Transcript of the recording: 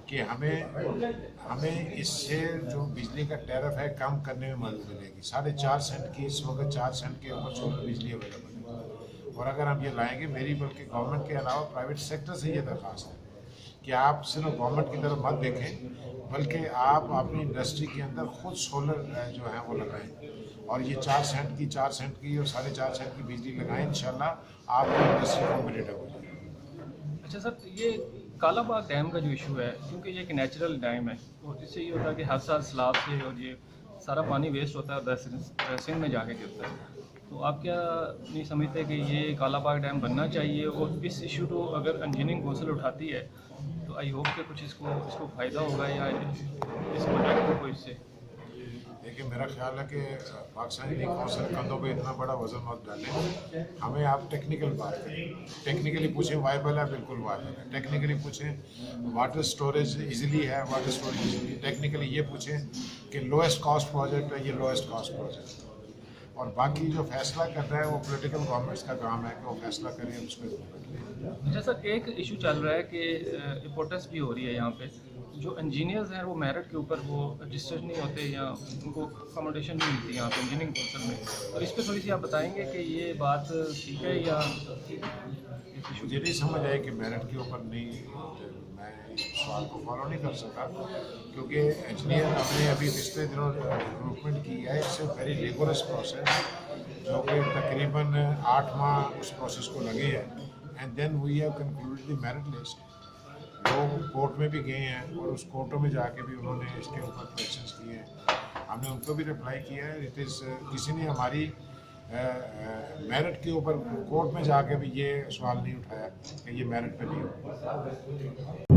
कि हमें इससे जो बिजली का टैरिफ है कम करने में मदद मिलेगी। 4.5 सेंट की इस वक्त 4 सेंट के ऊपर सोलर बिजली अवेलेबल है। और अगर हम ये लाएंगे, मेरी बल्कि गवर्नमेंट के अलावा प्राइवेट सेक्टर से ये दरख्वास्त है कि आप सिर्फ गवर्नमेंट की तरफ मत देखें, बल्कि आप अपनी इंडस्ट्री के अंदर खुद सोलर जो है वो लगाएं और ये 4 सेंट की और 4.5 सेंट की बिजली लगाएं। इंशाल्लाह आपकी इंडस्ट्री कॉम्पिटिटिव हो जाएगी। अच्छा सर, ये कालाबाग डैम का जो इशू है, क्योंकि ये एक नेचुरल डैम है और इससे ये होता है कि हर साल सैलाब से और ये सारा पानी वेस्ट होता है सिंध में जाके गिरता है, तो आप क्या नहीं समझते कि ये कालाबाग डैम बनना चाहिए? और इस इशू को अगर इंजीनियरिंग कौंसिल उठाती है तो आई होप कि कुछ इसको फ़ायदा होगा या इस प्रोजेक्ट को कोई इससे। देखिए, मेरा ख्याल है कि पाकिस्तान इंजीनियरिंग कौंसिल कंधों पे इतना बड़ा वजन मत डालें। हमें आप टेक्निकल बात करें, टेक्निकली पूछें वाइबल है, बिल्कुल वाइबल है। टेक्निकली पूछें वाटर स्टोरेज इजीली है, वाटर स्टोरेज इजीली। टेक्निकली ये पूछें कि लोएस्ट कॉस्ट प्रोजेक्ट है, ये लोएस्ट कॉस्ट प्रोजेक्ट है। और बाकी जो फैसला कर रहा है वो पॉलिटिकल गवर्नमेंट्स का काम है कि वो फैसला करें, उसको इम्प्लीमेंट करें। अच्छा सर, एक इशू चल रहा है कि इम्पोर्टेंस भी हो रही है यहाँ पे, जो इंजीनियर्स हैं वो मेरिट के ऊपर वो रजिस्टर्ड नहीं होते या उनको अकोमोडेशन नहीं मिलती यहाँ पे इंजीनियरिंग कौंसिल में, तो इस पर थोड़ी सी आप बताएंगे कि ये बात ठीक है या मुझे नहीं समझ आया कि मेरिट के ऊपर नहीं। मैं इस सवाल को फॉलो नहीं कर सका क्योंकि इंजीनियर हमने अभी पिछले दिनों रिक्रूटमेंट की है। It's a very rigorous process जो कि तकरीबन 8 माह उस प्रोसेस को लगे हैं। And then we have concluded the merit list. लोग कोर्ट में भी गए हैं और उस कोर्टों में जाके भी उन्होंने इसके ऊपर क्वेश्चंस किए हैं। हमने उनको भी रिप्लाई किया है। इट इज़ किसी ने हमारी मेरिट के ऊपर कोर्ट में जाके भी ये सवाल नहीं उठाया कि ये मेरिट पे नहीं हो।